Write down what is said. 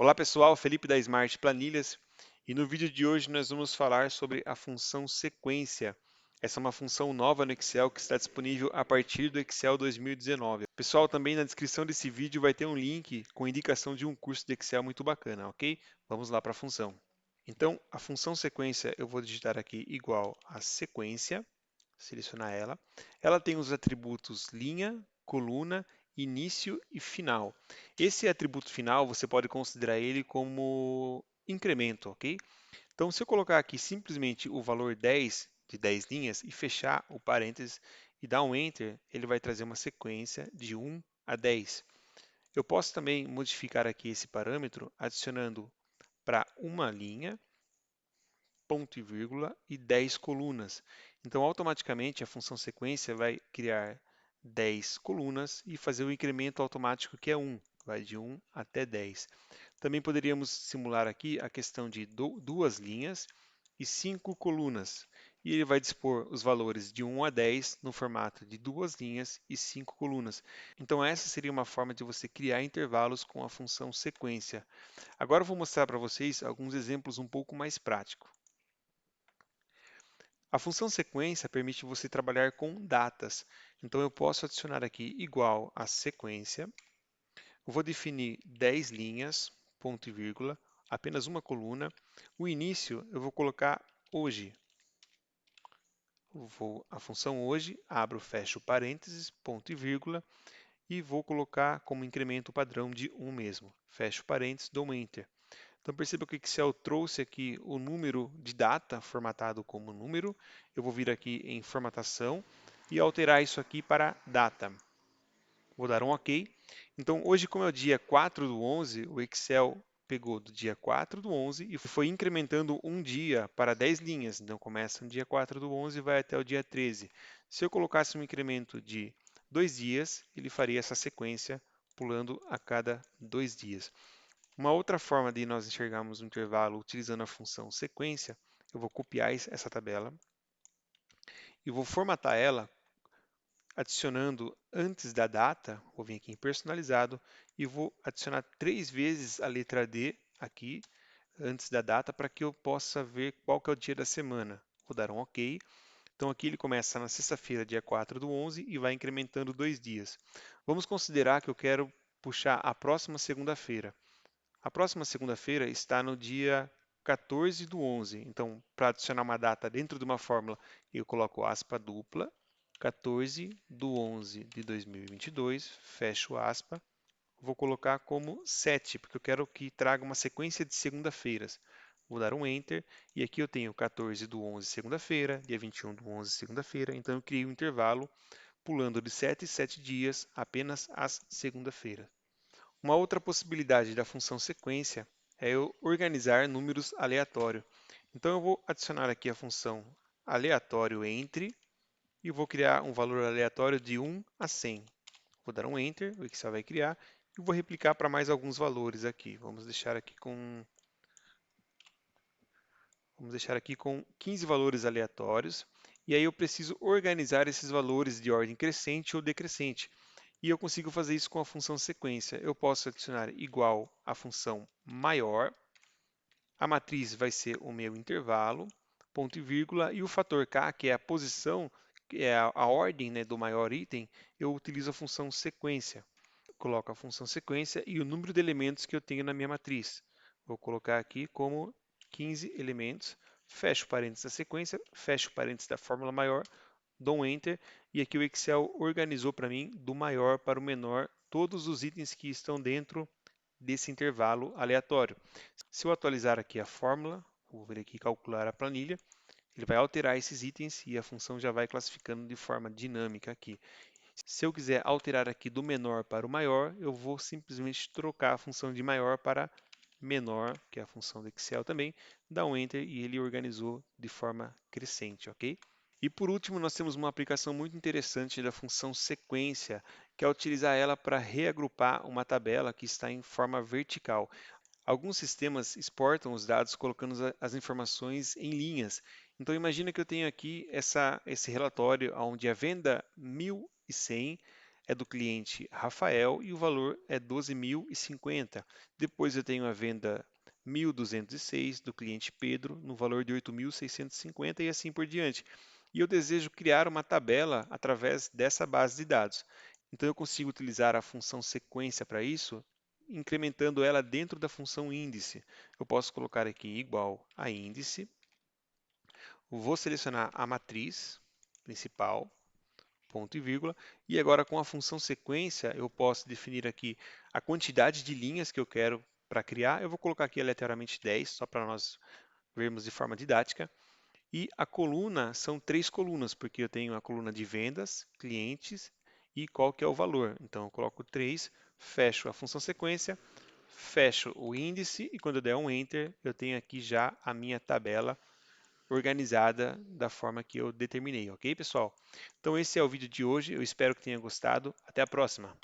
Olá pessoal, Felipe da Smart Planilhas e no vídeo de hoje nós vamos falar sobre a função sequência. Essa é uma função nova no Excel que está disponível a partir do Excel 2019. Pessoal, também na descrição desse vídeo vai ter um link com indicação de um curso de Excel muito bacana, ok? Vamos lá para a função. Então, a função sequência eu vou digitar aqui igual a sequência, selecionar ela. Ela tem os atributos linha, coluna, início e final. Esse atributo final você pode considerar ele como incremento, ok? Então, se eu colocar aqui simplesmente o valor 10 de 10 linhas e fechar o parênteses e dar um Enter, ele vai trazer uma sequência de 1 a 10. Eu posso também modificar aqui esse parâmetro adicionando para uma linha, ponto e vírgula e 10 colunas. Então, automaticamente, a função sequência vai criar 10 colunas e fazer o incremento automático que é 1, vai de 1 até 10. Também poderíamos simular aqui a questão de duas linhas e 5 colunas. E ele vai dispor os valores de 1 a 10 no formato de duas linhas e 5 colunas. Então, essa seria uma forma de você criar intervalos com a função sequência. Agora eu vou mostrar para vocês alguns exemplos um pouco mais práticos. A função sequência permite você trabalhar com datas. Então, eu posso adicionar aqui igual a sequência. Eu vou definir 10 linhas, ponto e vírgula, apenas uma coluna. O início eu vou colocar hoje. A função hoje, abro, fecho parênteses, ponto e vírgula, e vou colocar como incremento padrão de 1 mesmo. Fecho parênteses, dou um Enter. Então perceba que o Excel trouxe aqui o número de data formatado como número. Eu vou vir aqui em formatação e alterar isso aqui para data. Vou dar um OK. Então hoje, como é o dia 4 do 11, o Excel pegou do dia 4 do 11 e foi incrementando um dia para 10 linhas. Então começa no dia 4 do 11 e vai até o dia 13. Se eu colocasse um incremento de 2 dias, ele faria essa sequência pulando a cada 2 dias. Uma outra forma de nós enxergarmos o intervalo utilizando a função sequência, eu vou copiar essa tabela e vou formatar ela adicionando antes da data, vou vir aqui em personalizado e vou adicionar 3 vezes a letra D aqui antes da data para que eu possa ver qual que é o dia da semana. Vou dar um OK. Então aqui ele começa na sexta-feira, dia 4 do 11 e vai incrementando 2 dias. Vamos considerar que eu quero puxar a próxima segunda-feira. A próxima segunda-feira está no dia 14 do 11. Então, para adicionar uma data dentro de uma fórmula, eu coloco aspa dupla, 14 do 11 de 2022, fecho aspa. Vou colocar como 7, porque eu quero que traga uma sequência de segunda-feiras. Vou dar um Enter, e aqui eu tenho 14 do 11, segunda-feira, dia 21 do 11, segunda-feira. Então, eu criei um intervalo pulando de 7 em 7 dias, apenas às segunda-feira. Uma outra possibilidade da função sequência é eu organizar números aleatórios. Então eu vou adicionar aqui a função aleatório entre e vou criar um valor aleatório de 1 a 100. Vou dar um Enter, o Excel vai criar e vou replicar para mais alguns valores aqui. Vamos deixar aqui com 15 valores aleatórios. E aí eu preciso organizar esses valores de ordem crescente ou decrescente. E eu consigo fazer isso com a função sequência. Eu posso adicionar igual à função maior. A matriz vai ser o meu intervalo, ponto e vírgula, e o fator k, que é a posição, que é a ordem, né, do maior item, eu utilizo a função sequência. Coloco a função sequência e o número de elementos que eu tenho na minha matriz. Vou colocar aqui como 15 elementos, fecho parênteses da sequência, fecho parênteses da fórmula maior, dou um Enter e aqui o Excel organizou para mim do maior para o menor todos os itens que estão dentro desse intervalo aleatório. Se eu atualizar aqui a fórmula, vou vir aqui calcular a planilha, ele vai alterar esses itens e a função já vai classificando de forma dinâmica aqui. Se eu quiser alterar aqui do menor para o maior, eu vou simplesmente trocar a função de maior para menor, que é a função do Excel também, dá um Enter e ele organizou de forma crescente, ok? E por último, nós temos uma aplicação muito interessante da função sequência, que é utilizar ela para reagrupar uma tabela que está em forma vertical. Alguns sistemas exportam os dados colocando as informações em linhas. Então imagina que eu tenho aqui esse relatório onde a venda 1100, é do cliente Rafael e o valor é 12.050. Depois eu tenho a venda 1.206 do cliente Pedro no valor de 8.650 e assim por diante. E eu desejo criar uma tabela através dessa base de dados. Então eu consigo utilizar a função sequência para isso, incrementando ela dentro da função índice. Eu posso colocar aqui igual a índice, vou selecionar a matriz principal, ponto e vírgula, e agora com a função sequência eu posso definir aqui a quantidade de linhas que eu quero para criar. Eu vou colocar aqui aleatoriamente 10, só para nós vermos de forma didática. E a coluna são 3 colunas, porque eu tenho a coluna de vendas, clientes e qual que é o valor. Então eu coloco 3, fecho a função sequência, fecho o índice e quando eu der um Enter, eu tenho aqui já a minha tabela organizada da forma que eu determinei, ok, pessoal? Então esse é o vídeo de hoje, eu espero que tenha gostado. Até a próxima!